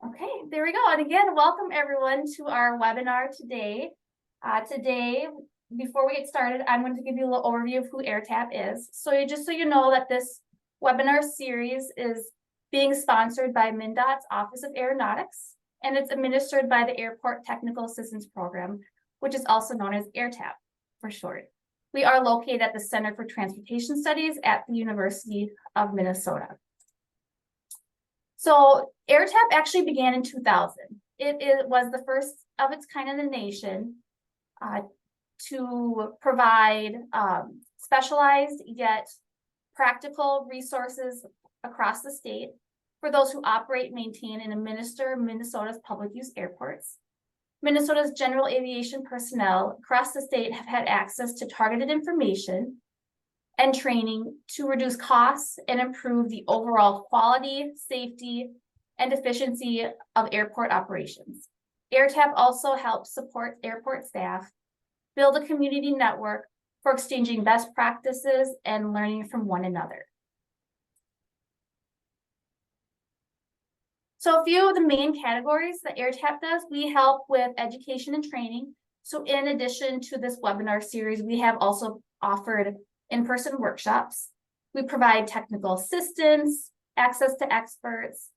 Okay, there we go. And again, welcome everyone to our webinar today. Before we get started, I'm going to give you a little overview of who AirTAP is. So just so you know that this webinar series is being sponsored by MnDOT's Office of Aeronautics, and it's administered by the Airport Technical Assistance Program, which is also known as AirTAP for short. We are located at the Center for Transportation Studies at the University of Minnesota. So AirTAP actually began in 2000. It was the first of its kind in the nation to provide specialized yet practical resources across the state for those who operate, maintain, and administer Minnesota's public use airports. Minnesota's general aviation personnel across the state have had access to targeted information and training to reduce costs and improve the overall quality, safety, and efficiency of airport operations. AirTAP also helps support airport staff build a community network for exchanging best practices and learning from one another. So a few of the main categories that AirTAP does, we help with education and training. So in addition to this webinar series, we have also offered in-person workshops. We provide technical assistance, access to experts,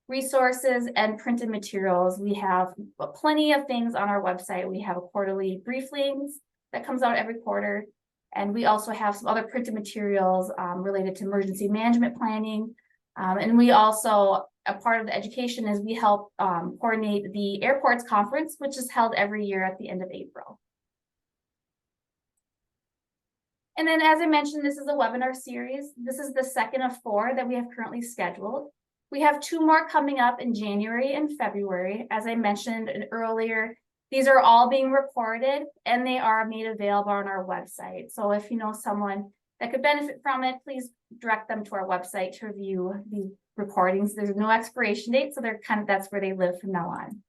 resources, and printed materials. We have plenty of things on our website. We have a quarterly briefings that comes out every quarter. And we also have some other printed materials related to emergency management planning. And we also, a part of the education is we help coordinate the airports conference, which is held every year at the end of April. And then, as I mentioned, this is a webinar series. This is the second of 4 that we have currently scheduled. We have 2 more coming up in January and February. As I mentioned earlier, these are all being recorded and they are made available on our website. So if you know someone that could benefit from it, please direct them to our website to review these recordings. There's no expiration date, so that's where they live from now on.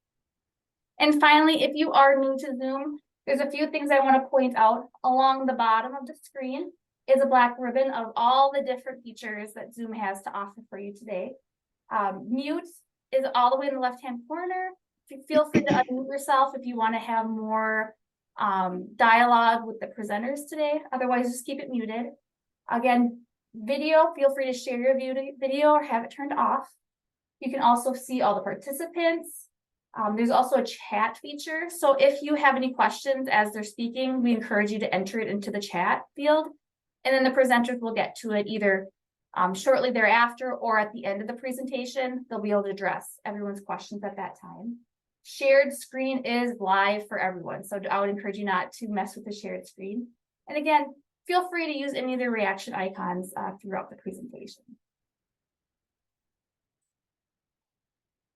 And finally, if you are new to Zoom, there's a few things I want to point out. Along the bottom of the screen is a black ribbon of all the different features that Zoom has to offer for you today. Mute is all the way in the left-hand corner. Feel free to unmute yourself if you want to have more dialogue with the presenters today. Otherwise, just keep it muted. Again, video, feel free to share your video or have it turned off. You can also see all the participants. There's also a chat feature. So if you have any questions as they're speaking, we encourage you to enter it into the chat field. And then the presenters will get to it either shortly thereafter or at the end of the presentation. They'll be able to address everyone's questions at that time. Shared screen is live for everyone. So I would encourage you not to mess with the shared screen. And again, feel free to use any of the reaction icons throughout the presentation.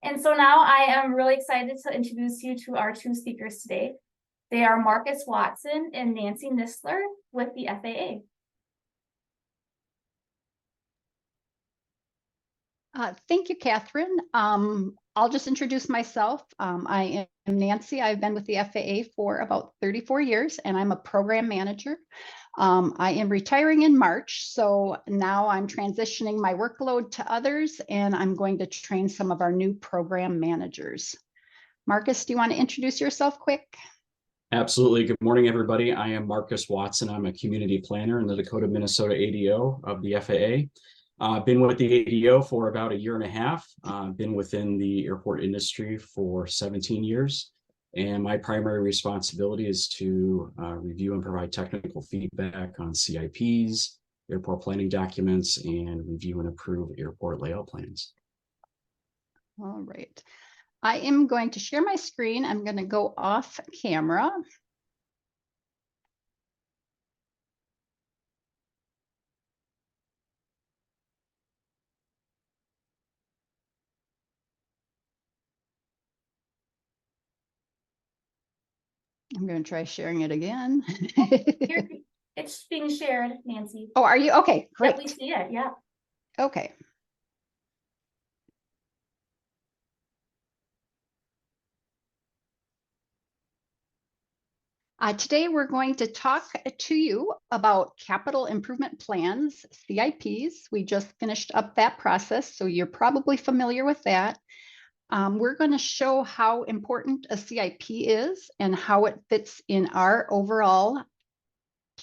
And so now I am really excited to introduce you to our 2 speakers today. They are Marcus Watson and Nancy Nisler with the FAA. Thank you, Catherine. I'll just introduce myself. I am Nancy. I've been with the FAA for about 34 years, and I'm a program manager. I am retiring in March, so now I'm transitioning my workload to others, and I'm going to train some of our new program managers. Marcus, do you want to introduce yourself quick? Absolutely. Good morning, everybody. I am Marcus Watson. I'm a community planner in the Dakota, Minnesota ADO of the FAA. I've been with the ADO for about 1.5 years. Been within the airport industry for 17 years. And my primary responsibility is to review and provide technical feedback on CIPs, airport planning documents, and review and approve airport layout plans. All right. I am going to share my screen. I'm going to go off camera. I'm going to try sharing it again. It's being shared, Nancy. Oh, are you? Okay, great. Yeah, we see it, yeah. Okay. Today, we're going to talk to you about capital improvement plans, CIPs. We just finished up that process, so you're probably familiar with that. We're going to show how important a CIP is and how it fits in our overall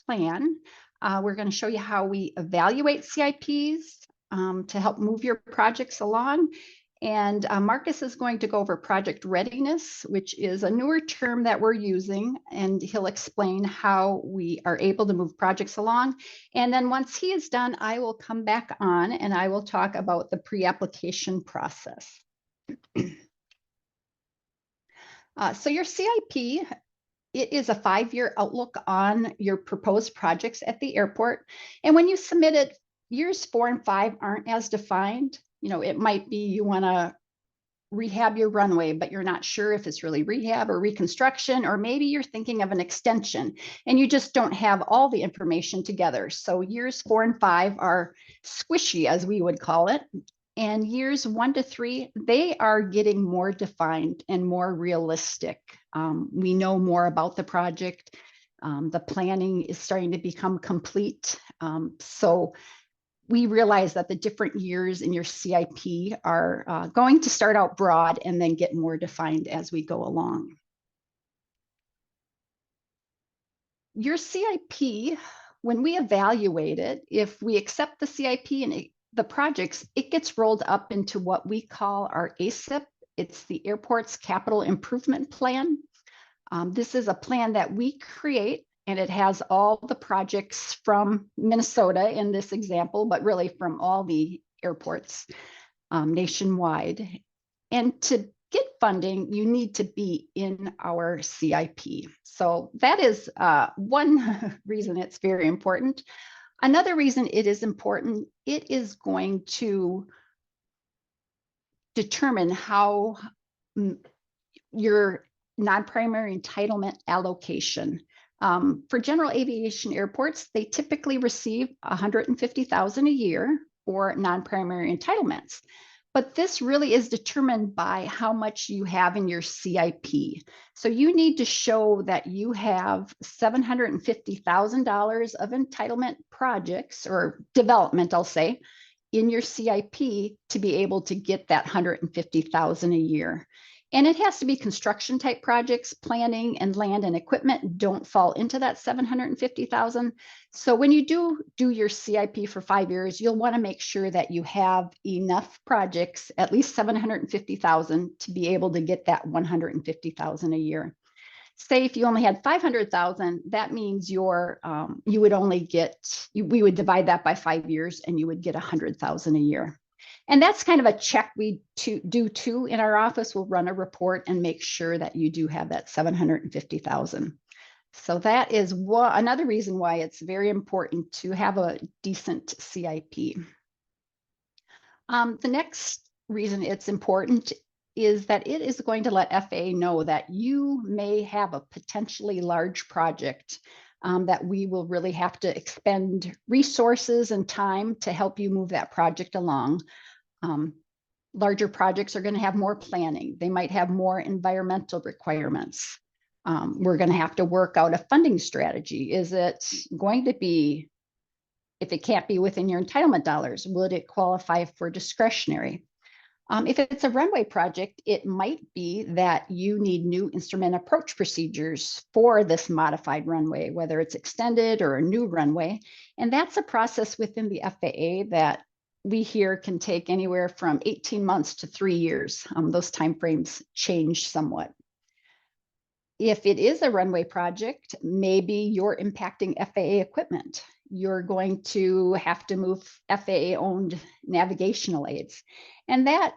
plan. We're going to show you how we evaluate CIPs to help move your projects along. And Marcus is going to go over project readiness, which is a newer term that we're using, and he'll explain how we are able to move projects along. And then once he is done, I will come back on and I will talk about the pre-application process. So your CIP, it is a 5-year outlook on your proposed projects at the airport. And when you submit it, years 4 and 5 aren't as defined. You know, it might be you want to rehab your runway, but you're not sure if it's really rehab or reconstruction, or maybe you're thinking of an extension and you just don't have all the information together. So years 4 and 5 are squishy, as we would call it. And years 1 to 3, they are getting more defined and more realistic. We know more about the project. The planning is starting to become complete. So we realize that the different years in your CIP are going to start out broad and then get more defined as we go along. Your CIP, when we evaluate it, if we accept the CIP and the projects, it gets rolled up into what we call our ACIP. It's the Airport's Capital Improvement Plan. This is a plan that we create, and it has all the projects from Minnesota in this example, but really from all the airports nationwide. And to get funding, you need to be in our CIP. So that is one reason it's very important. Another reason it is important, it is going to determine how your non-primary entitlement allocation. For general aviation airports, they typically receive $150,000 a year for non-primary entitlements. But this really is determined by how much you have in your CIP. So you need to show that you have $750,000 of entitlement projects or development, I'll say, in your CIP to be able to get that $150,000 a year. And it has to be construction type projects. Planning and land and equipment don't fall into that $750,000. So when you do your CIP for 5 years, you'll want to make sure that you have enough projects, at least $750,000, to be able to get that $150,000 a year. Say if you only had $500,000, that means you would only get, we would divide that by 5 years and you would get $100,000 a year. And that's kind of a check we do too in our office. We'll run a report and make sure that you do have that $750,000. So that is another reason why it's very important to have a decent CIP. The next reason it's important is that it is going to let FAA know that you may have a potentially large project that we will really have to expend resources and time to help you move that project along. Larger projects are going to have more planning. They might have more environmental requirements. We're going to have to work out a funding strategy. Is it going to be, if it can't be within your entitlement dollars, would it qualify for discretionary? If it's a runway project, it might be that you need new instrument approach procedures for this modified runway, whether it's extended or a new runway. And that's a process within the FAA that we hear can take anywhere from 18 months to 3 years. Those timeframes change somewhat. If it is a runway project, maybe you're impacting FAA equipment. You're going to have to move FAA-owned navigational aids. And that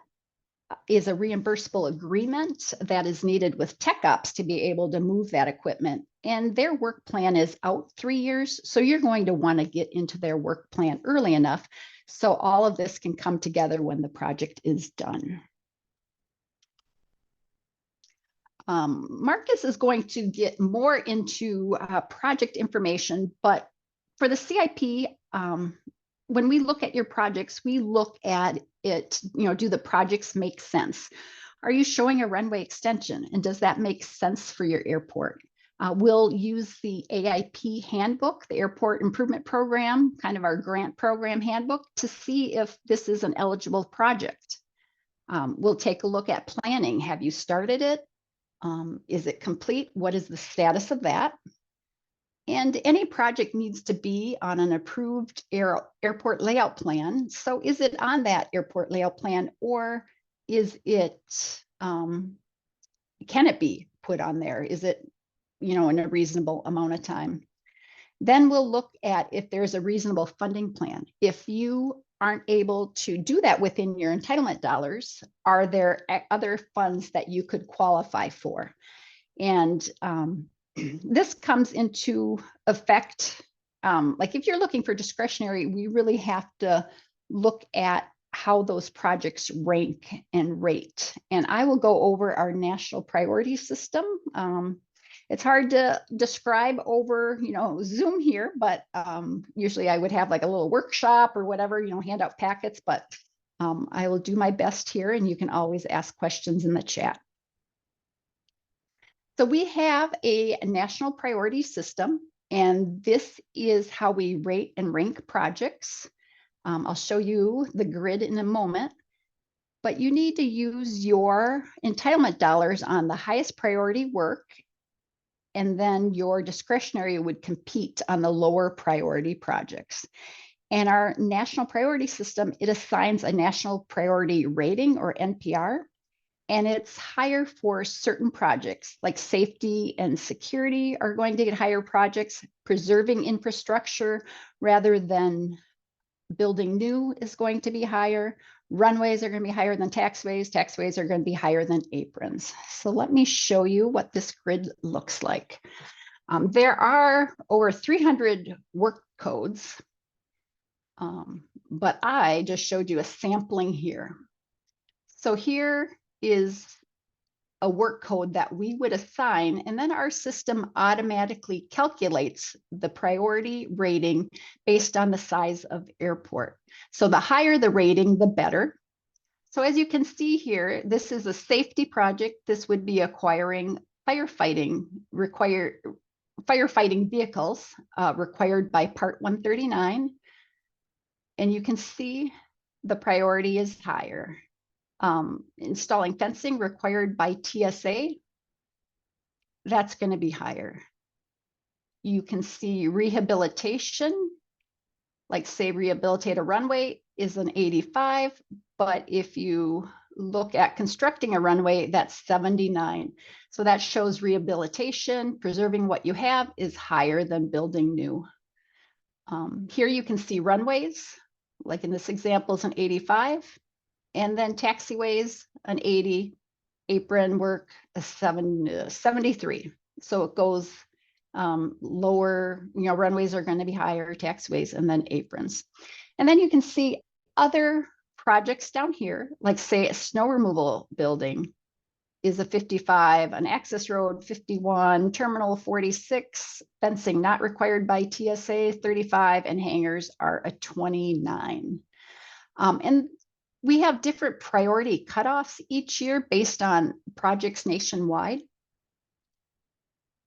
is a reimbursable agreement that is needed with tech ops to be able to move that equipment. And their work plan is out 3 years. So you're going to want to get into their work plan early enough so all of this can come together when the project is done. Marcus is going to get more into project information, but for the CIP, when we look at your projects, we look at it, do the projects make sense? Are you showing a runway extension? And does that make sense for your airport? We'll use the AIP handbook, the Airport Improvement Program, kind of our grant program handbook, to see if this is an eligible project. We'll take a look at planning. Have you started it? Is it complete? What is the status of that? And any project needs to be on an approved airport layout plan. So is it on that airport layout plan, or is it, can it be put on there? Is it, in a reasonable amount of time? Then we'll look at if there's a reasonable funding plan. If you aren't able to do that within your entitlement dollars, are there other funds that you could qualify for? And this comes into effect, like if you're looking for discretionary, we really have to look at how those projects rank and rate. And I will go over our national priority system. It's hard to describe over, Zoom here, but usually I would have like a little workshop or whatever, hand out packets, but I will do my best here, and you can always ask questions in the chat. So we have a national priority system, and this is how we rate and rank projects. I'll show you the grid in a moment, but you need to use your entitlement dollars on the highest priority work, and then your discretionary would compete on the lower priority projects. And our national priority system, it assigns a national priority rating, or NPR, and it's higher for certain projects, like safety and security are going to get higher projects. Preserving infrastructure rather than building new is going to be higher. Runways are going to be higher than taxiways. Taxiways are going to be higher than aprons. So let me show you what this grid looks like. There are over 300 work codes, but I just showed you a sampling here. So here is a work code that we would assign, and then our system automatically calculates the priority rating based on the size of airport. So the higher the rating, the better. So as you can see here, this is a safety project. This would be acquiring firefighting vehicles required by Part 139. And you can see the priority is higher. Installing fencing required by TSA, that's going to be higher. You can see rehabilitation, like say rehabilitate a runway, is an 85, but if you look at constructing a runway, that's 79. So that shows rehabilitation, preserving what you have, is higher than building new. Here you can see runways, like in this example is an 85. And then taxiways, an 80, apron work, a 73. So it goes lower, runways are going to be higher, taxiways, and then aprons. And then you can see other projects down here, like say a snow removal building is a 55, an access road 51, terminal 46, fencing not required by TSA 35, and hangars are a 29. And we have different priority cutoffs each year based on projects nationwide.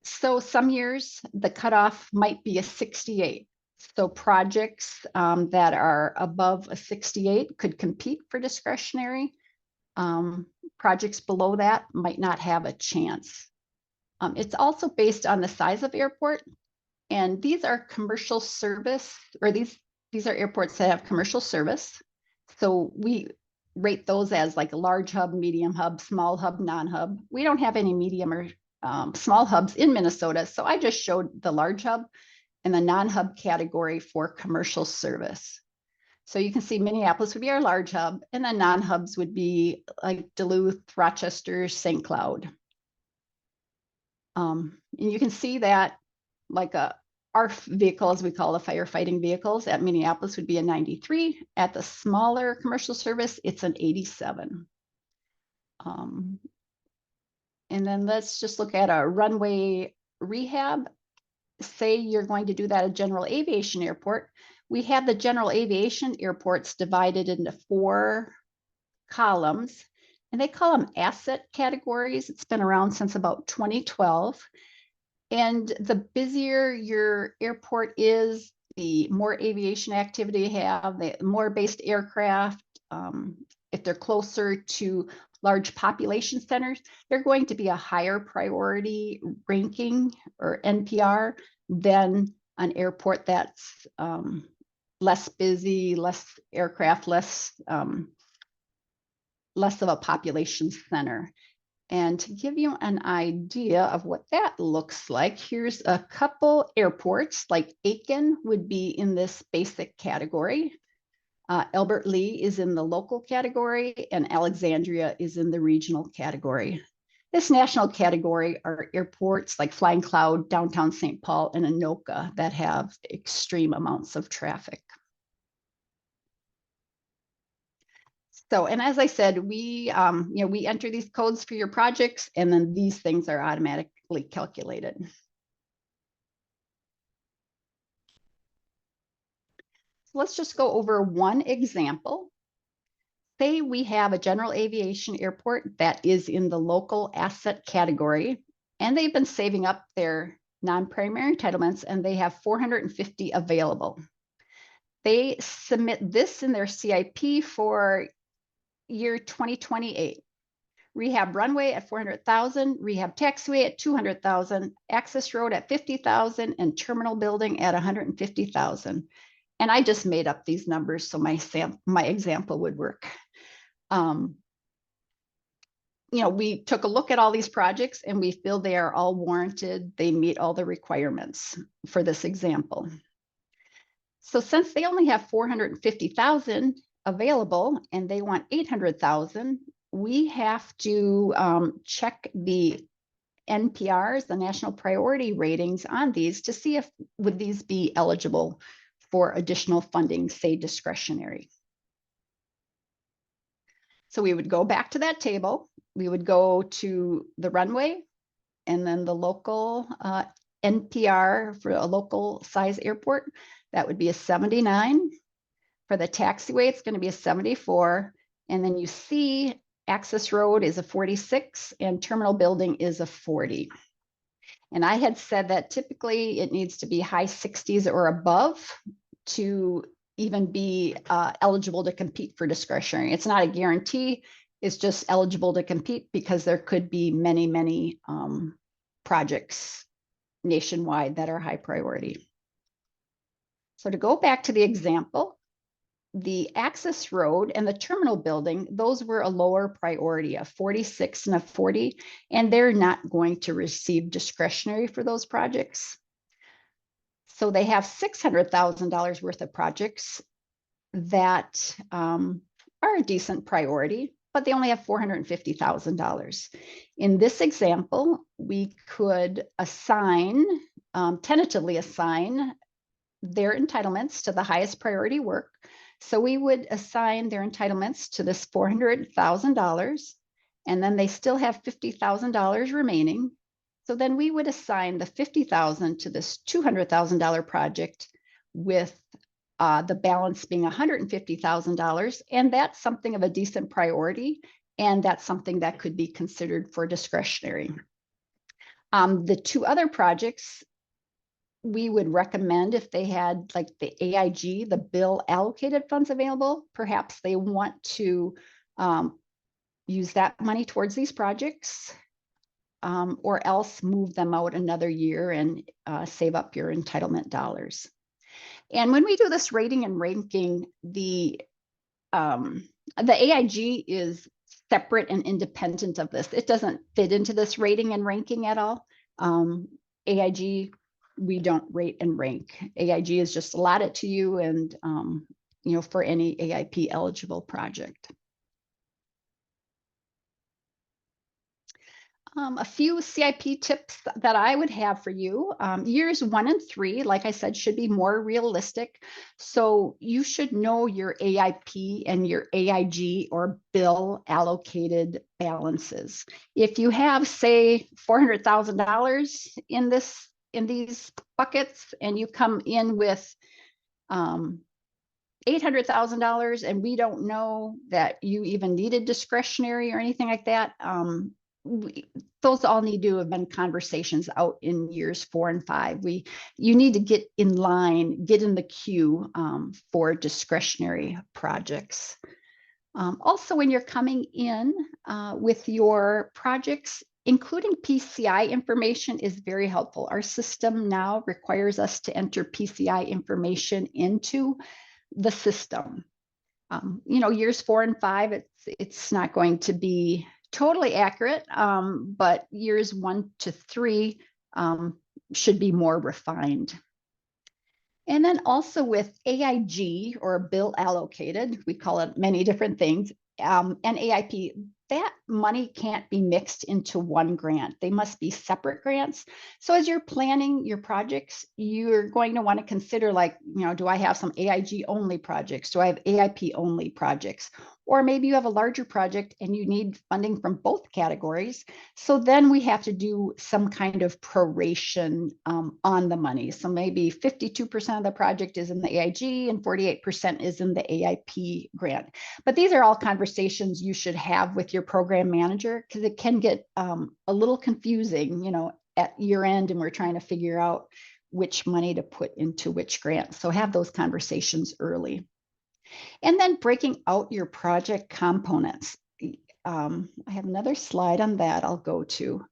So some years the cutoff might be a 68. So projects that are above a 68 could compete for discretionary. Projects below that might not have a chance. It's also based on the size of airport. And these are commercial service, or these are airports that have commercial service. So we rate those as like a large hub, medium hub, small hub, non-hub. We don't have any medium or small hubs in Minnesota. So I just showed the large hub and the non-hub category for commercial service. So you can see Minneapolis would be our large hub, and then non-hubs would be like Duluth, Rochester, St. Cloud. And you can see that like our vehicles, we call the firefighting vehicles, at Minneapolis would be a 93. At the smaller commercial service, it's an 87. And then let's just look at a runway rehab. Say you're going to do that at General Aviation Airport. We have the General Aviation airports divided into 4 columns, and they call them asset categories. It's been around since about 2012. And the busier your airport is, the more aviation activity you have, the more based aircraft, if they're closer to large population centers, they're going to be a higher priority ranking or NPR than an airport that's less busy, less aircraft, less of a population center. And to give you an idea of what that looks like, here's a couple airports, like Aiken would be in this basic category. Albert Lee is in the local category, and Alexandria is in the regional category. This national category are airports like Flying Cloud, downtown St. Paul, and Anoka that have extreme amounts of traffic. So, and as I said, we enter these codes for your projects, and then these things are automatically calculated. So let's just go over one example. Say we have a general aviation airport that is in the local asset category, and they've been saving up their non-primary entitlements, and they have 450 available. They submit this in their CIP for year 2028. Rehab runway at 400,000, rehab taxiway at 200,000, access road at 50,000, and terminal building at 150,000. And I just made up these numbers so my example would work. We took a look at all these projects and we feel they are all warranted. They meet all the requirements for this example. So since they only have 450,000 available and they want 800,000, we have to check the NPRs, the national priority ratings on these to see if would these be eligible for additional funding, say discretionary. So we would go back to that table. We would go to the runway and then the local NPR for a local size airport. That would be a 79. For the taxiway, it's going to be a 74. And then you see access road is a 46 and terminal building is a 40. And I had said that typically it needs to be high 60s or above to even be eligible to compete for discretionary. It's not a guarantee. It's just eligible to compete because there could be many, many projects nationwide that are high priority. So to go back to the example, the access road and the terminal building, those were a lower priority, a 46 and a 40, and they're not going to receive discretionary for those projects. So they have $600,000 worth of projects that are a decent priority, but they only have $450,000. In this example, we could tentatively assign their entitlements to the highest priority work. So we would assign their entitlements to this $400,000, and then they still have $50,000 remaining. So then we would assign the $50,000 to this $200,000 project with the balance being $150,000. And that's something of a decent priority. And that's something that could be considered for discretionary. The two other projects, we would recommend if they had like the AIG, the bill allocated funds available, perhaps they want to use that money towards these projects, or else move them out another year and save up your entitlement dollars. And when we do this rating and ranking, the AIG is separate and independent of this. It doesn't fit into this rating and ranking at all. AIG, we don't rate and rank. AIG is just allotted to you and for any AIP eligible project. A few CIP tips that I would have for you. Years 1 and 3, like I said, should be more realistic. So you should know your AIP and your AIG or bill allocated balances. If you have, say, $400,000 in these buckets, and you come in with $800,000, and we don't know that you even needed discretionary or anything like that, those all need to have been conversations out in years 4 and 5. You need to get in line, get in the queue for discretionary projects. Also, when you're coming in with your projects, including PCI information is very helpful. Our system now requires us to enter PCI information into the system. You know, years 4 and 5, it's not going to be totally accurate, but years 1 to 3 should be more refined. And then also with AIG, or bill allocated, we call it many different things, and AIP, that money can't be mixed into one grant. They must be separate grants. So as you're planning your projects, you're going to want to consider, like, you know, do I have some AIG only projects? Do I have AIP only projects? Or maybe you have a larger project and you need funding from both categories. So then we have to do some kind of proration on the money. So maybe 52% of the project is in the AIG and 48% is in the AIP grant. But these are all conversations you should have with your program manager, because it can get a little confusing, you know, at year end, and we're trying to figure out which money to put into which grant. So have those conversations early. And then breaking out your project components. I have another slide on that I'll go to.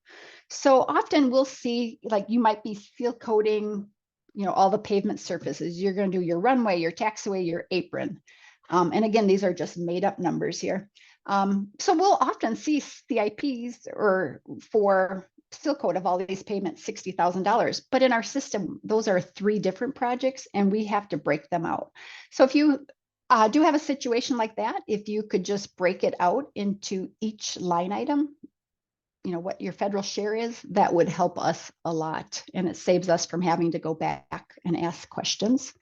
So often we'll see, like, you might be seal coating, you know, all the pavement surfaces. You're going to do your runway, your taxiway, your apron. And again, these are just made up numbers here. So we'll often see CIPs or for seal coat of all these pavements, $60,000. But in our system, those are 3 different projects and we have to break them out. So if you do have a situation like that, if you could just break it out into each line item, you know, what your federal share is, that would help us a lot. And it saves us from having to go back and ask questions.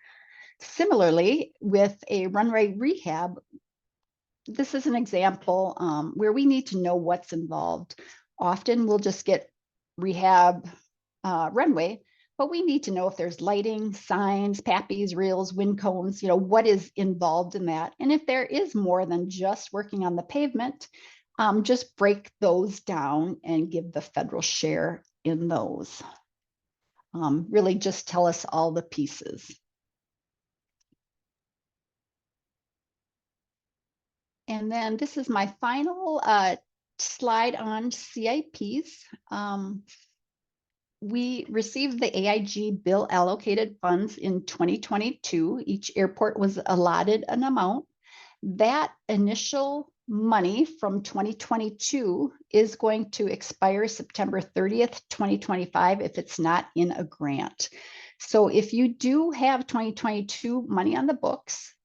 Similarly, with a runway rehab, this is an example where we need to know what's involved. Often we'll just get rehab runway, but we need to know if there's lighting, signs, PAPIs, rails, wind cones, you know, what is involved in that. And if there is more than just working on the pavement, just break those down and give the federal share in those. Really just tell us all the pieces. And then this is my final slide on CIPs. We received the AIG bill allocated funds in 2022. Each airport was allotted an amount. That initial money from 2022 is going to expire September 30th, 2025, if it's not in a grant. So if you do have 2022 money on the books,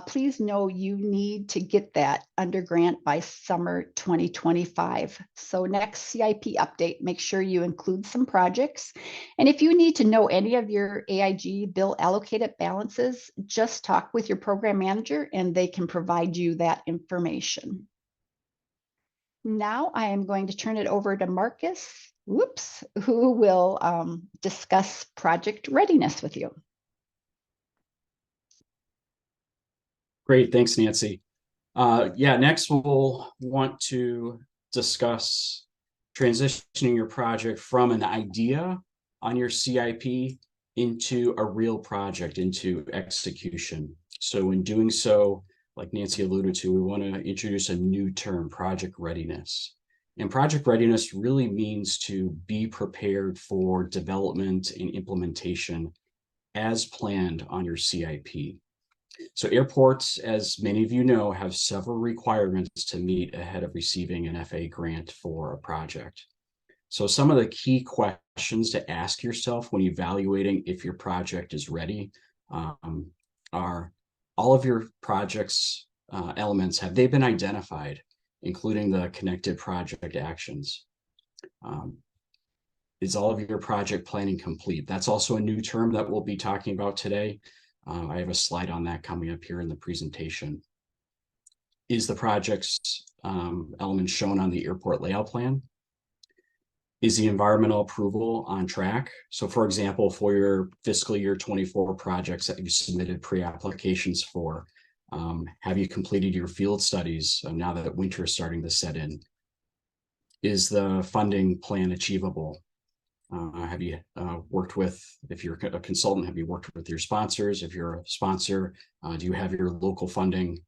please know you need to get that under grant by summer 2025. So next CIP update, make sure you include some projects. And if you need to know any of your AIG bill allocated balances, just talk with your program manager and they can provide you that information. Now I am going to turn it over to Marcus, who will discuss project readiness with you. Great, thanks, Nancy. Yeah, next we'll want to discuss transitioning your project from an idea on your CIP into a real project, into execution. So in doing so, like Nancy alluded to, we want to introduce a new term, project readiness. And project readiness really means to be prepared for development and implementation as planned on your CIP. So airports, as many of you know, have several requirements to meet ahead of receiving an FAA grant for a project. So some of the key questions to ask yourself when evaluating if your project is ready are all of your project's elements, have they been identified, including the connected project actions? Is all of your project planning complete? That's also a new term that we'll be talking about today. I have a slide on that coming up here in the presentation. Is the project's element shown on the airport layout plan? Is the environmental approval on track? So for example, for your fiscal year 24 projects that you submitted pre-applications for, have you completed your field studies now that winter is starting to set in? Is the funding plan achievable? Have you worked with, if you're a consultant, have you worked with your sponsors? If you're a sponsor, do you have your local funding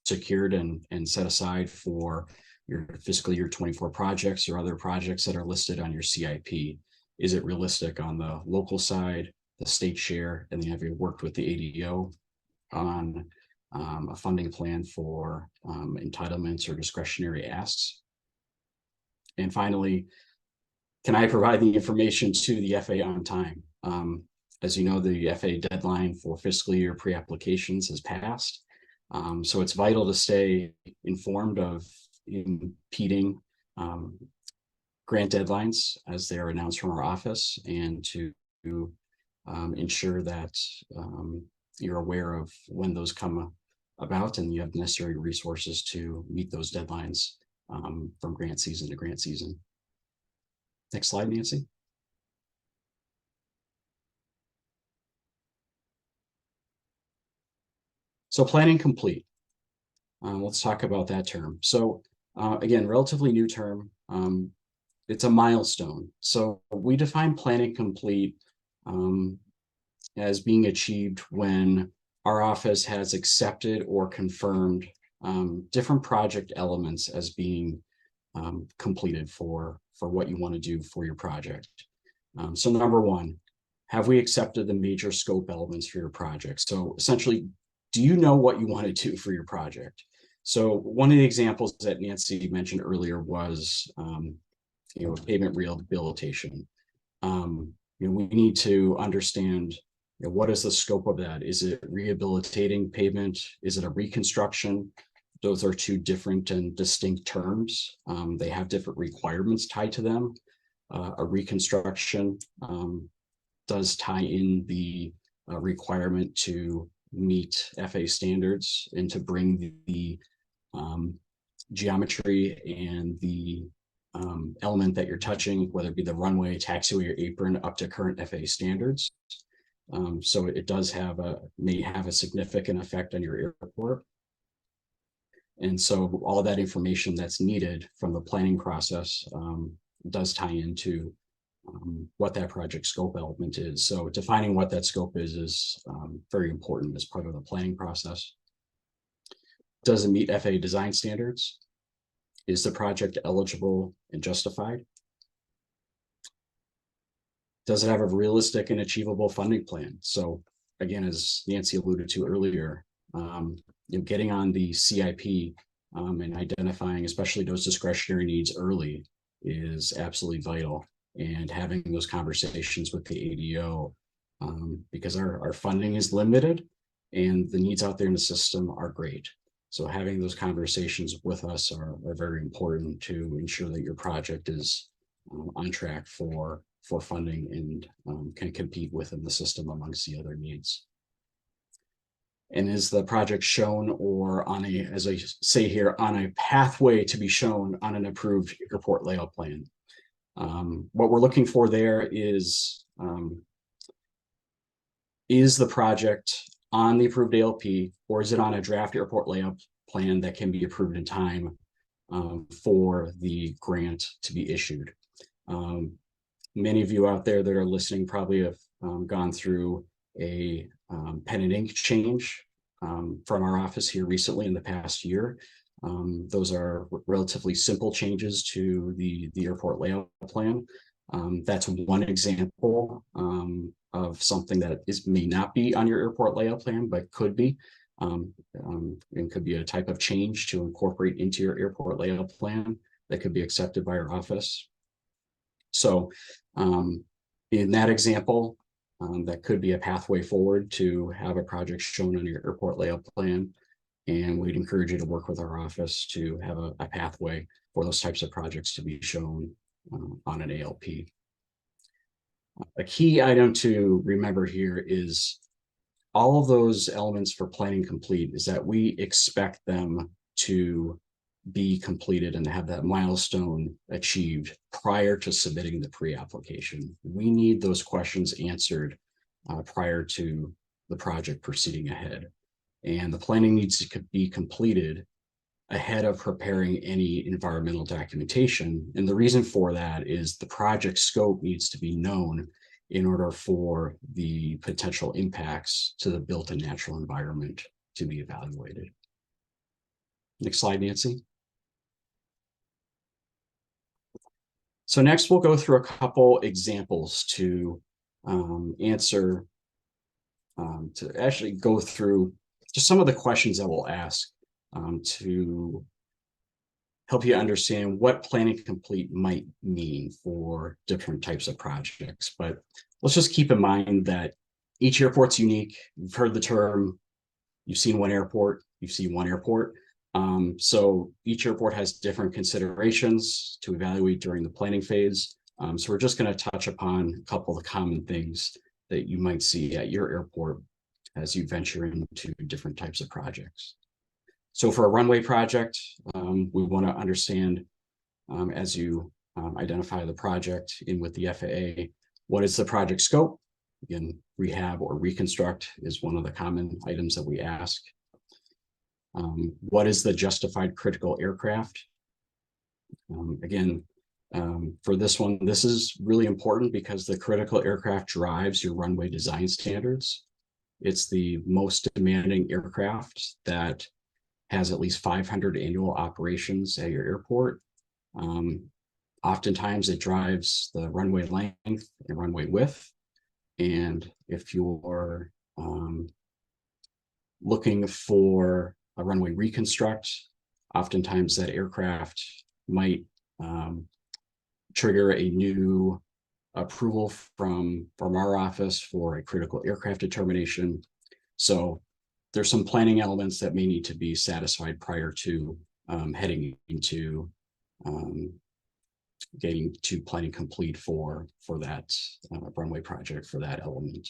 secured and set aside for your fiscal year 24 projects or other projects that are listed on your CIP? Is it realistic on the local side, the state share, and then have you worked with the ADO on a funding plan for entitlements or discretionary asks? And finally, can I provide the information to the FAA on time? As you know, the FAA deadline for fiscal year pre-applications has passed. So it's vital to stay informed of impeding grant deadlines as they are announced from our office, and to ensure that you're aware of when those come about and you have necessary resources to meet those deadlines from grant season to grant season. Next slide, Nancy. So planning complete. Let's talk about that term. So again, relatively new term. It's a milestone. So we define planning complete as being achieved when our office has accepted or confirmed different project elements as being completed for what you want to do for your project. So number one, have we accepted the major scope elements for your project? So essentially, do you know what you want to do for your project? So one of the examples that Nancy mentioned earlier was pavement rehabilitation. We need to understand what is the scope of that? Is it rehabilitating pavement? Is it a reconstruction? Those are two different and distinct terms. They have different requirements tied to them. A reconstruction does tie in the requirement to meet FAA standards and to bring the geometry and the element that you're touching, whether it be the runway, taxiway, or apron, up to current FAA standards. So it does may have a significant effect on your airport. And so all that information that's needed from the planning process does tie into what that project scope element is. So defining what that scope is very important as part of the planning process. Does it meet FAA design standards? Is the project eligible and justified? Does it have a realistic and achievable funding plan? So again, as Nancy alluded to earlier, getting on the CIP and identifying especially those discretionary needs early is absolutely vital. And having those conversations with the ADO, because our funding is limited and the needs out there in the system are great. So having those conversations with us are very important to ensure that your project is on track for funding and can compete within the system amongst the other needs. And is the project shown or on a, as I say here, on a pathway to be shown on an approved airport layout plan? What we're looking for there is the project on the approved ALP, or is it on a draft airport layout plan that can be approved in time for the grant to be issued? Many of you out there that are listening probably have gone through a pen and ink change from our office here recently in the past year. Those are relatively simple changes to the airport layout plan. That's one example of something that may not be on your airport layout plan, but could be, and could be a type of change to incorporate into your airport layout plan that could be accepted by our office. So in that example, that could be a pathway forward to have a project shown on your airport layout plan. And we'd encourage you to work with our office to have a pathway for those types of projects to be shown on an ALP. A key item to remember here is all of those elements for planning complete is that we expect them to be completed and have that milestone achieved prior to submitting the pre-application. We need those questions answered prior to the project proceeding ahead. And the planning needs to be completed ahead of preparing any environmental documentation. And the reason for that is the project scope needs to be known in order for the potential impacts to the built and natural environment to be evaluated. Next slide, Nancy. So next we'll go through a couple examples to to actually go through just some of the questions that we'll ask to help you understand what planning complete might mean for different types of projects. But let's just keep in mind that each airport's unique. You've heard the term, you've seen one airport, you've seen one airport. So each airport has different considerations to evaluate during the planning phase. So we're just going to touch upon a couple of the common things that you might see at your airport as you venture into different types of projects. So for a runway project, we want to understand as you identify the project in with the FAA, what is the project scope? Again, rehab or reconstruct is one of the common items that we ask. What is the justified critical aircraft? Again, for this one, this is really important because the critical aircraft drives your runway design standards. It's the most demanding aircraft that has at least 500 annual operations at your airport. Oftentimes it drives the runway length and runway width. And if you're looking for a runway reconstruct, oftentimes that aircraft might trigger a new approval from our office for a critical aircraft determination. So there's some planning elements that may need to be satisfied prior to heading into getting to planning complete for that runway project for that element.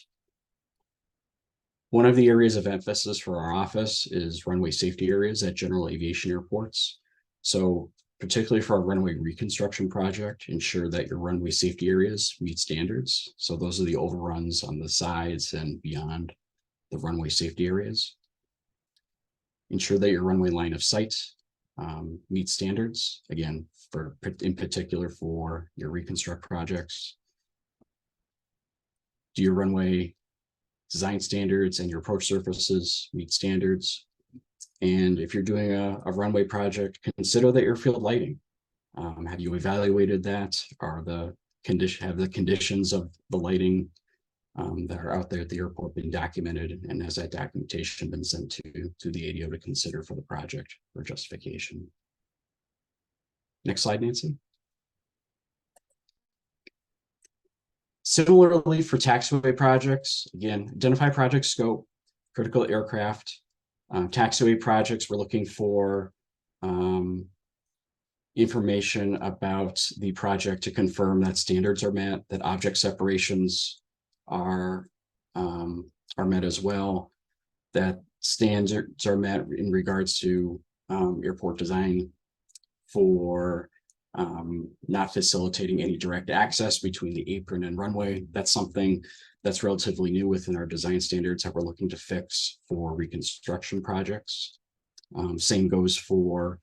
One of the areas of emphasis for our office is runway safety areas at general aviation airports. So particularly for a runway reconstruction project, ensure that your runway safety areas meet standards. So those are the overruns on the sides and beyond the runway safety areas. Ensure that your runway line of sight meets standards, again, in particular for your reconstruct projects. Do your runway design standards and your approach surfaces meet standards? And if you're doing a runway project, consider the airfield lighting. Have you evaluated that? Have the conditions of the lighting that are out there at the airport been documented, and has that documentation been sent to the ADO to consider for the project for justification? Next slide, Nancy. Similarly for taxiway projects, again, identify project scope, critical aircraft. Taxiway projects, we're looking for information about the project to confirm that standards are met, that object separations are met as well, that standards are met in regards to airport design for not facilitating any direct access between the apron and runway. That's something that's relatively new within our design standards that we're looking to fix for reconstruction projects. Same goes for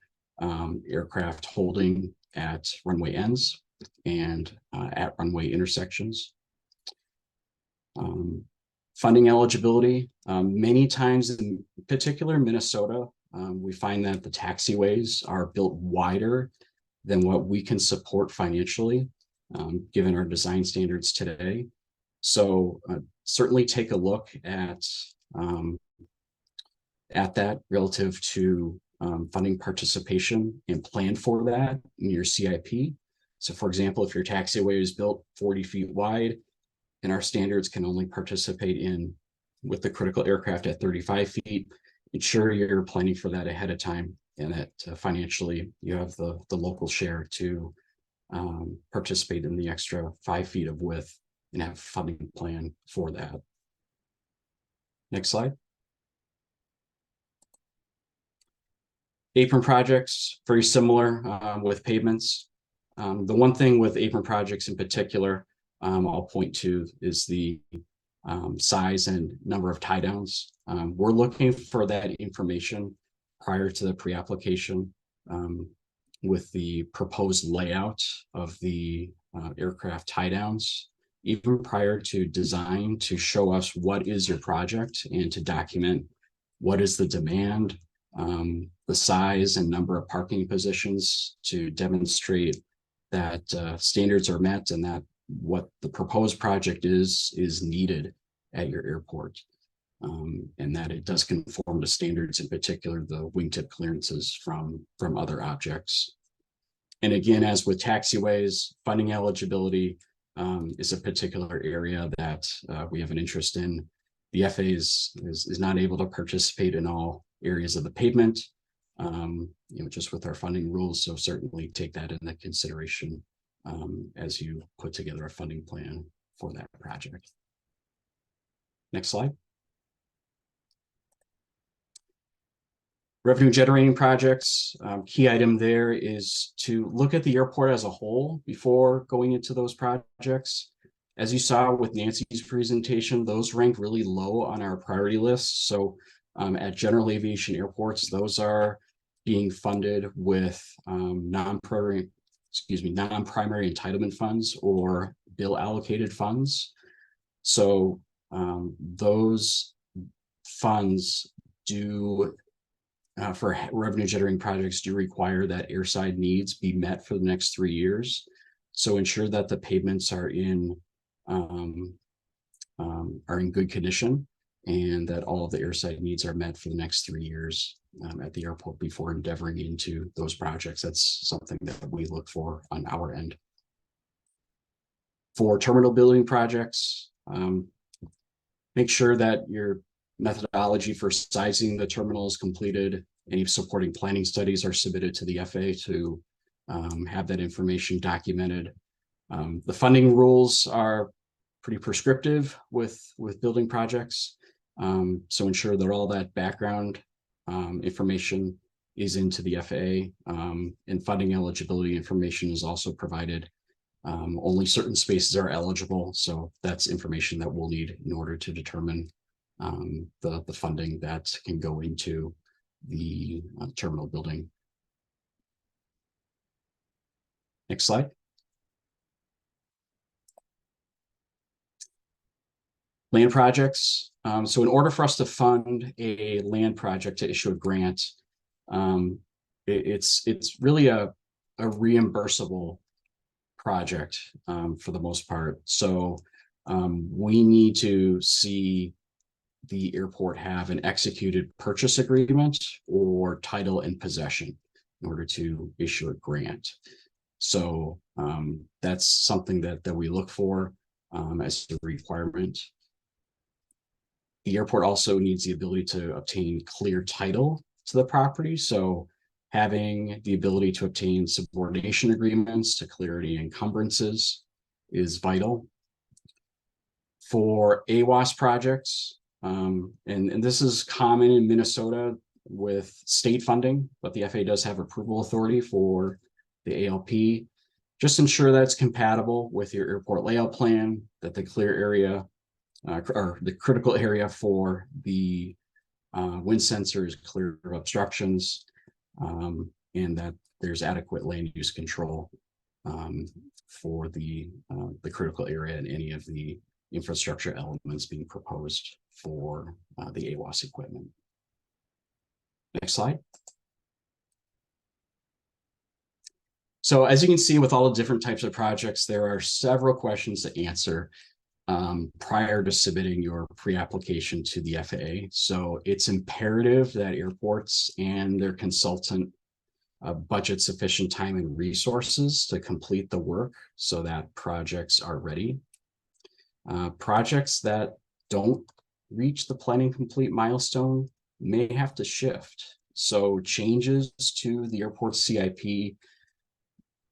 aircraft holding at runway ends and at runway intersections. Funding eligibility, many times in particular Minnesota, we find that the taxiways are built wider than what we can support financially, given our design standards today. So certainly take a look at that relative to funding participation and plan for that in your CIP. So for example, if your taxiway is built 40 feet wide and our standards can only participate in with the critical aircraft at 35 feet, ensure you're planning for that ahead of time, and that financially you have the local share to participate in the extra 5 feet of width and have a funding plan for that. Next slide. Apron projects, very similar with pavements. The one thing with apron projects in particular, I'll point to is the size and number of tie downs. We're looking for that information prior to the pre-application with the proposed layout of the aircraft tie downs, even prior to design, to show us what is your project and to document what is the demand, the size and number of parking positions to demonstrate that standards are met and that what the proposed project is needed at your airport, and that it does conform to standards, in particular the wingtip clearances from other objects. And again, as with taxiways, funding eligibility is a particular area that we have an interest in. The FAA is not able to participate in all areas of the pavement, just with our funding rules. So certainly take that into consideration as you put together a funding plan for that project. Next slide. Revenue generating projects, key item there is to look at the airport as a whole before going into those projects. As you saw with Nancy's presentation, those rank really low on our priority list. So at general aviation airports, those are being funded with non-primary entitlement funds or bill allocated funds. So those funds do for revenue generating projects do require that airside needs be met for the next 3 years. So ensure that the pavements are in good condition and that all of the airside needs are met for the next 3 years at the airport before endeavoring into those projects. That's something that we look for on our end. For terminal building projects, make sure that your methodology for sizing the terminal is completed. Any supporting planning studies are submitted to the FAA to have that information documented. The funding rules are pretty prescriptive with building projects. So ensure that all that background information is into the FAA, and funding eligibility information is also provided. Only certain spaces are eligible. So that's information that we'll need in order to determine the funding that can go into the terminal building. Next slide. Land projects. So in order for us to fund a land project to issue a grant, it's really a reimbursable project for the most part. So we need to see the airport have an executed purchase agreement or title and possession in order to issue a grant. So that's something that we look for as a requirement. The airport also needs the ability to obtain clear title to the property. So having the ability to obtain subordination agreements to clear any encumbrances is vital. For AWAS projects, and this is common in Minnesota with state funding, but the FAA does have approval authority for the ALP. Just ensure that it's compatible with your airport layout plan, that the clear area or the critical area for the wind sensor is clear of obstructions, and that there's adequate land use control for the critical area and any of the infrastructure elements being proposed for the AWAS equipment. Next slide. So as you can see, with all the different types of projects, there are several questions to answer prior to submitting your pre-application to the FAA. So it's imperative that airports and their consultant budget sufficient time and resources to complete the work so that projects are ready. Projects that don't reach the planning complete milestone may have to shift. So changes to the airport CIP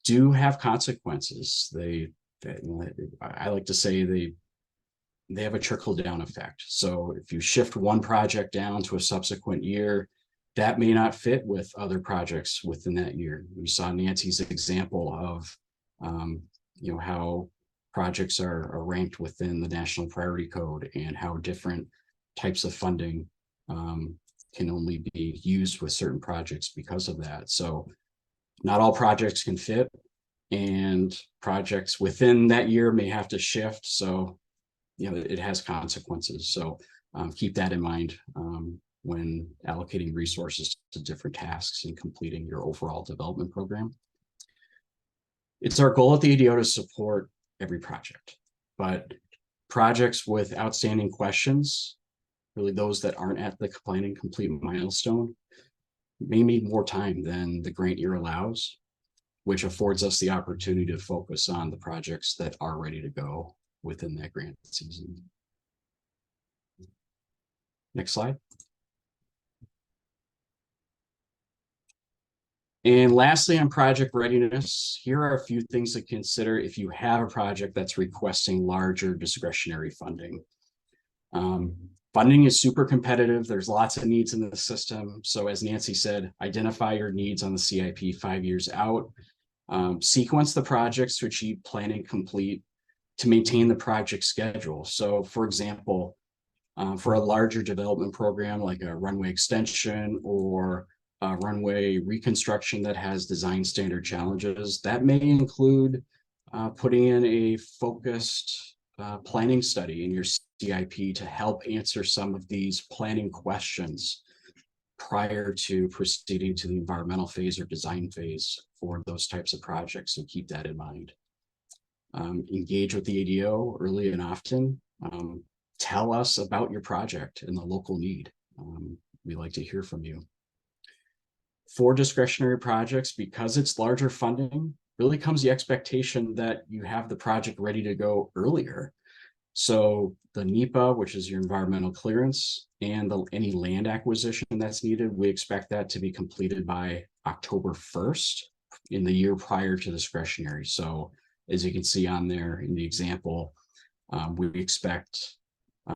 do have consequences. I like to say they have a trickle down effect. So if you shift one project down to a subsequent year, that may not fit with other projects within that year. We saw Nancy's example of how projects are ranked within the National Priority Code and how different types of funding can only be used with certain projects because of that. So not all projects can fit, and projects within that year may have to shift. So, it has consequences. So keep that in mind when allocating resources to different tasks and completing your overall development program. It's our goal at the ADO to support every project, but projects with outstanding questions, really those that aren't at the plan and complete milestone, may need more time than the grant year allows, which affords us the opportunity to focus on the projects that are ready to go within that grant season. Next slide. And lastly, on project readiness, here are a few things to consider if you have a project that's requesting larger discretionary funding. Funding is super competitive. There's lots of needs in the system. So as Nancy said, identify your needs on the CIP 5 years out. Sequence the projects to achieve planning complete to maintain the project schedule. So for example, for a larger development program like a runway extension or runway reconstruction that has design standard challenges, that may include putting in a focused planning study in your CIP to help answer some of these planning questions prior to proceeding to the environmental phase or design phase for those types of projects. So keep that in mind. Engage with the ADO early and often. Tell us about your project and the local need. We like to hear from you. For discretionary projects, because it's larger funding, really comes the expectation that you have the project ready to go earlier. So the NEPA, which is your environmental clearance, and any land acquisition that's needed, we expect that to be completed by October 1st in the year prior to discretionary. So as you can see on there in the example, we expect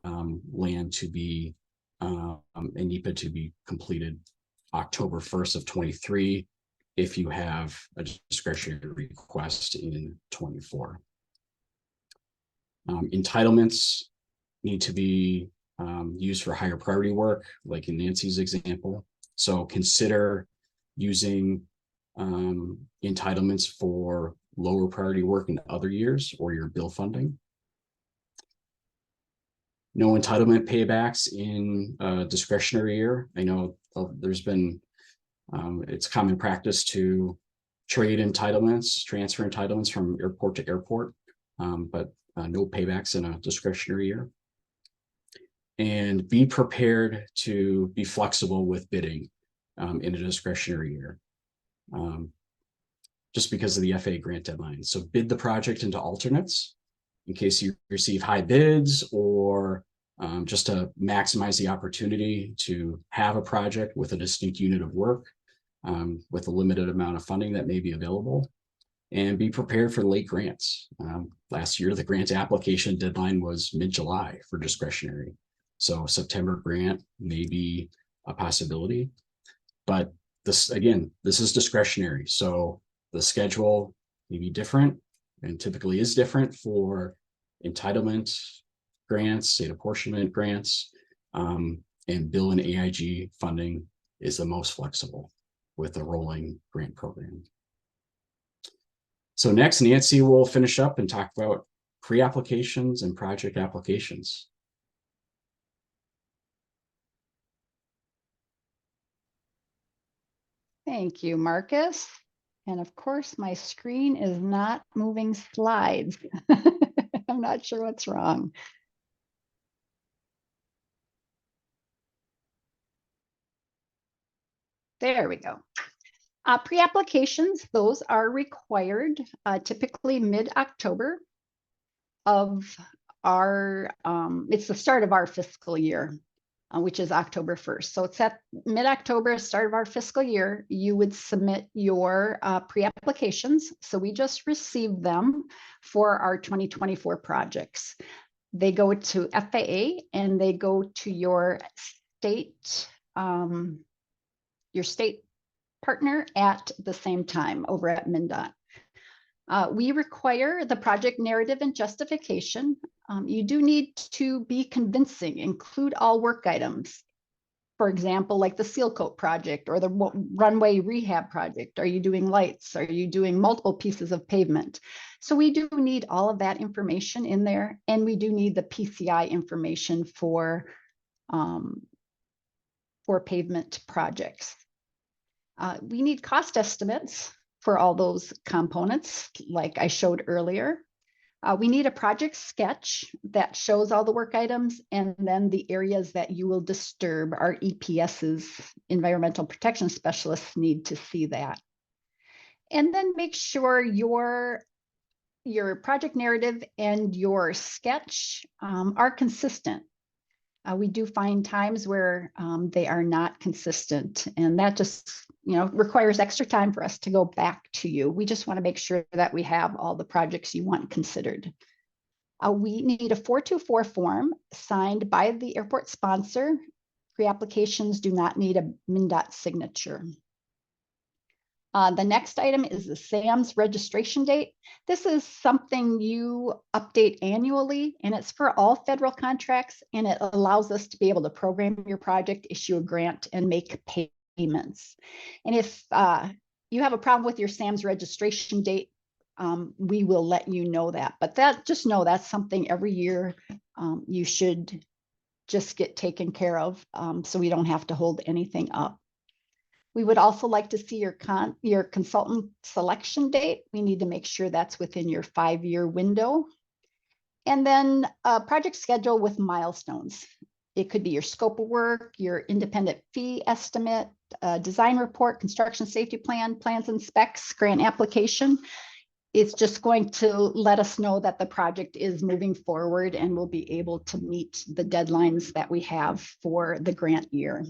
land to be and NEPA to be completed October 1st of 23 if you have a discretionary request in 24. Entitlements need to be used for higher priority work, like in Nancy's example. So consider using entitlements for lower priority work in other years or your bill funding. No entitlement paybacks in a discretionary year. I know there's been, it's common practice to trade entitlements, transfer entitlements from airport to airport, but no paybacks in a discretionary year. And be prepared to be flexible with bidding in a discretionary year, just because of the FAA grant deadline. So bid the project into alternates in case you receive high bids, or just to maximize the opportunity to have a project with a distinct unit of work with a limited amount of funding that may be available. And be prepared for late grants. Last year, the grant application deadline was mid-July for discretionary. So September grant may be a possibility, but this, again, this is discretionary. So the schedule may be different and typically is different for entitlement grants, state apportionment grants, and bill and AIG funding is the most flexible with a rolling grant program. So next, Nancy will finish up and talk about pre-applications and project applications. Thank you, Marcus. And of course, my screen is not moving slides. I'm not sure what's wrong. There we go. Pre-applications, those are required typically mid-October of our, it's the start of our fiscal year, which is October 1st. So it's at mid-October, start of our fiscal year, you would submit your pre-applications. So we just received them for our 2024 projects. They go to FAA and they go to your state partner at the same time over at MnDOT. We require the project narrative and justification. You do need to be convincing, include all work items. For example, like the seal coat project or the runway rehab project. Are you doing lights? Are you doing multiple pieces of pavement? So we do need all of that information in there, and we do need the PCI information for for pavement projects. We need cost estimates for all those components, like I showed earlier. We need a project sketch that shows all the work items and then the areas that you will disturb. Our EPSs, environmental protection specialists, need to see that. And then make sure your project narrative and your sketch are consistent. We do find times where they are not consistent, and that just requires extra time for us to go back to you. We just want to make sure that we have all the projects you want considered. We need a 424 form signed by the airport sponsor. Pre-applications do not need a MnDOT signature. The next item is the SAM's registration date. This is something you update annually, and it's for all federal contracts, and it allows us to be able to program your project, issue a grant, and make payments. And if you have a problem with your SAM's registration date, we will let you know that. But just know that's something every year you should just get taken care of, so we don't have to hold anything up. We would also like to see your consultant selection date. We need to make sure that's within your 5-year window. And then a project schedule with milestones. It could be your scope of work, your independent fee estimate, design report, construction safety plan, plans and specs, grant application. It's just going to let us know that the project is moving forward and we'll be able to meet the deadlines that we have for the grant year.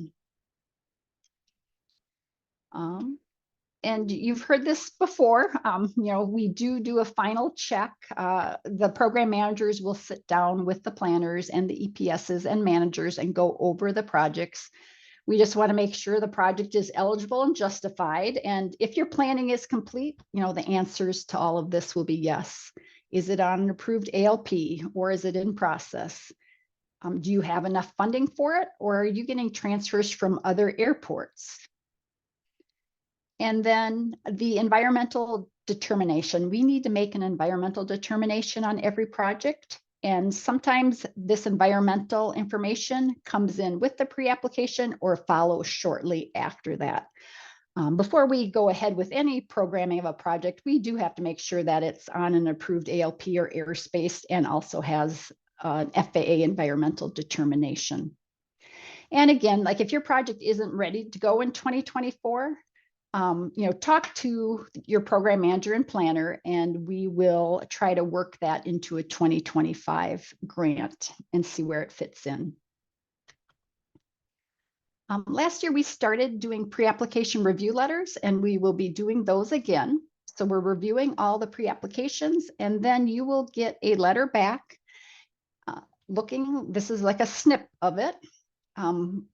And you've heard this before, we do a final check. The program managers will sit down with the planners and the EPSs and managers and go over the projects. We just want to make sure the project is eligible and justified. And if your planning is complete, the answers to all of this will be yes. Is it on an approved ALP or is it in process? Do you have enough funding for it, or are you getting transfers from other airports? And then the environmental determination. We need to make an environmental determination on every project. And sometimes this environmental information comes in with the pre-application or follows shortly after that. Before we go ahead with any programming of a project, we do have to make sure that it's on an approved ALP or airspace and also has an FAA environmental determination. And again, like if your project isn't ready to go in 2024, talk to your program manager and planner, and we will try to work that into a 2025 grant and see where it fits in. Last year, we started doing pre-application review letters, and we will be doing those again. So we're reviewing all the pre-applications, and then you will get a letter back this is like a snip of it, and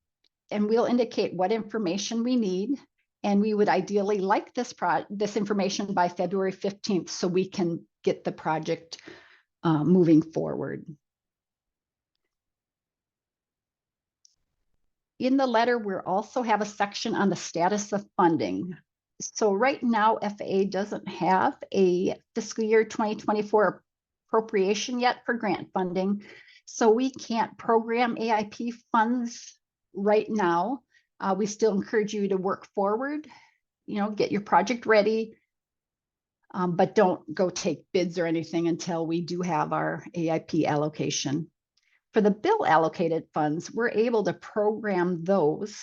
we'll indicate what information we need. And we would ideally like this information by February 15th so we can get the project moving forward. In the letter, we'll also have a section on the status of funding. So right now, FAA doesn't have a fiscal year 2024 appropriation yet for grant funding. So we can't program AIP funds right now. We still encourage you to work forward, get your project ready, but don't go take bids or anything until we do have our AIP allocation. For the bill allocated funds, we're able to program those,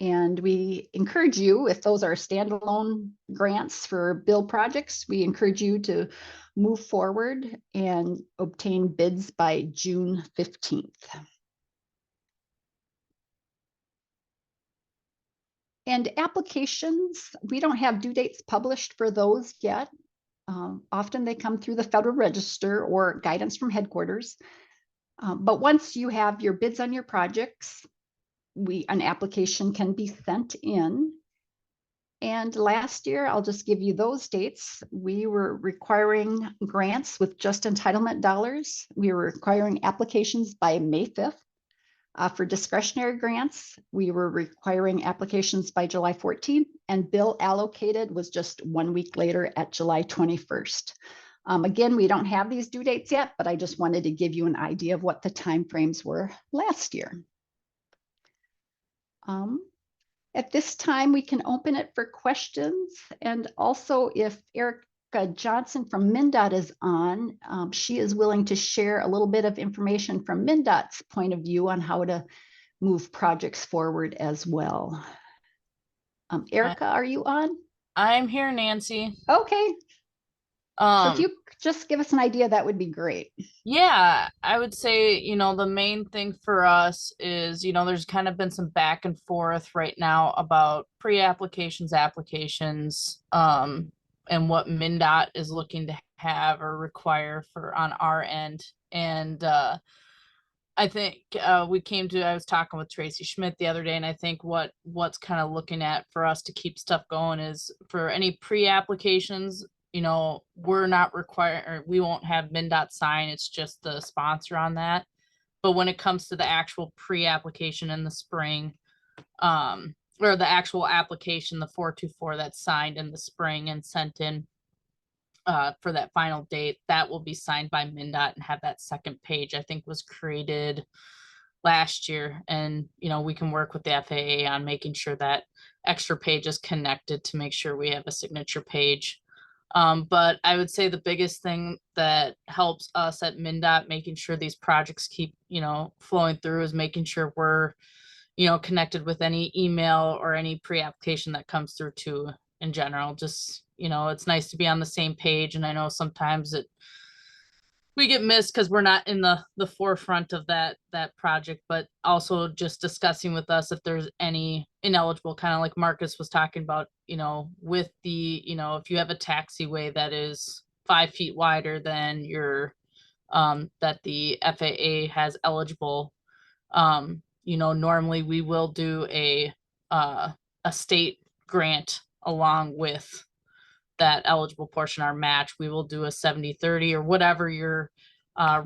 and we encourage you, if those are standalone grants for bill projects, we encourage you to move forward and obtain bids by June 15th. And applications, we don't have due dates published for those yet. Often they come through the Federal Register or guidance from headquarters. But once you have your bids on your projects, an application can be sent in. And last year, I'll just give you those dates. We were requiring grants with just entitlement dollars. We were requiring applications by May 5th. For discretionary grants, we were requiring applications by July 14th, and bill allocated was just 1 week later at July 21st. Again, we don't have these due dates yet, but I just wanted to give you an idea of what the timeframes were last year. At this time, we can open it for questions. And also if Erica Johnson from MnDOT is on, she is willing to share a little bit of information from MnDOT's point of view on how to move projects forward as well. Erica, are you on? I'm here, Nancy. Okay. So if you just give us an idea, that would be great. Yeah, I would say, the main thing for us is, there's kind of been some back and forth right now about pre-applications, applications, and what MnDOT is looking to have or require for on our end. And I think I was talking with Tracy Schmidt the other day, and I think what's kind of looking at for us to keep stuff going is for any pre-applications, we're not required, or we won't have MnDOT sign. It's just the sponsor on that. But when it comes to the actual pre-application in the spring, or the actual application, the 424 that's signed in the spring and sent in for that final date, that will be signed by MnDOT and have that second page, I think was created last year. And, we can work with the FAA on making sure that extra page is connected to make sure we have a signature page. But I would say the biggest thing that helps us at MnDOT making sure these projects keep, flowing through is making sure we're, connected with any email or any pre-application that comes through to in general. Just, it's nice to be on the same page. And I know sometimes we get missed because we're not in the forefront of that project, but also just discussing with us if there's any ineligible, kind of like Marcus was talking about, with the, if you have a taxiway that is 5 feet wider than your, that the FAA has eligible, normally we will do a state grant along with that eligible portion, our match. We will do a 70-30 or whatever your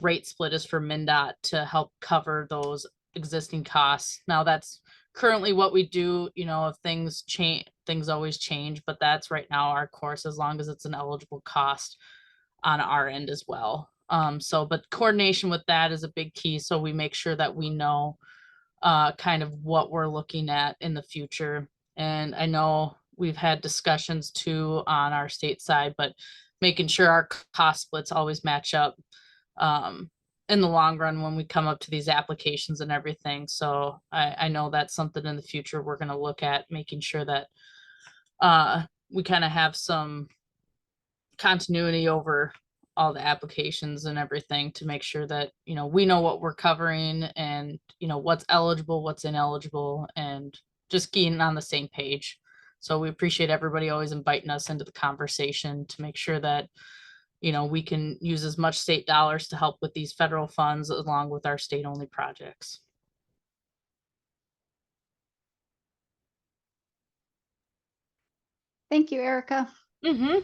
rate split is for MnDOT to help cover those existing costs. Now that's currently what we do. If things change, things always change, but that's right now our course, as long as it's an eligible cost on our end as well. But coordination with that is a big key. So we make sure that we know kind of what we're looking at in the future. And I know we've had discussions too on our state side, but making sure our cost splits always match up in the long run when we come up to these applications and everything. So I know that's something in the future we're going to look at, making sure that we kind of have some continuity over all the applications and everything to make sure that, we know what we're covering and, what's eligible, what's ineligible, and just getting on the same page. So we appreciate everybody always inviting us into the conversation to make sure that, we can use as much state dollars to help with these federal funds along with our state only projects. Thank you, Erica. Mm-hmm.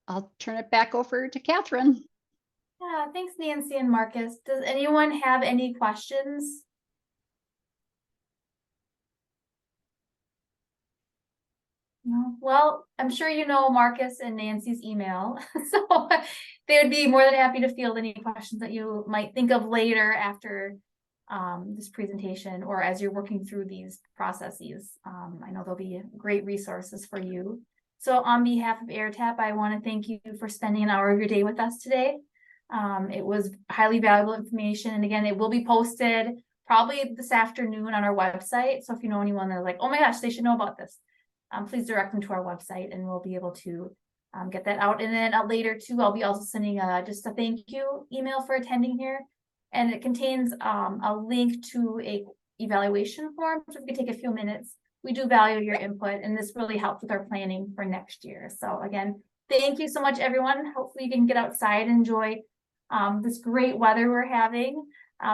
I'll turn it back over to Catherine. Yeah, thanks, Nancy and Marcus. Does anyone have any questions? No? Well, I'm sure you know Marcus and Nancy's email, so they would be more than happy to field any questions that you might think of later after this presentation or as you're working through these processes. I know they'll be great resources for you. So on behalf of AirTAP, I want to thank you for spending an hour of your day with us today. It was highly valuable information. And again, it will be posted probably this afternoon on our website. So if you know anyone that's like, oh my gosh, they should know about this, please direct them to our website and we'll be able to get that out. And then later too, I'll be also sending just a thank you email for attending here. And it contains a link to a evaluation form, so if you could take a few minutes. We do value your input, and this really helps with our planning for next year. So again, thank you so much, everyone. Hopefully you can get outside and enjoy this great weather we're having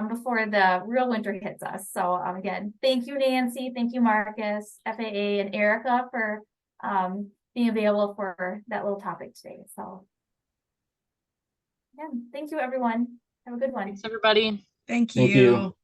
before the real winter hits us. So again, thank you, Nancy. Thank you, Marcus, FAA, and Erica for being available for that little topic today. So yeah, thank you, everyone. Have a good one. Thanks, everybody. Thank Thank you. you.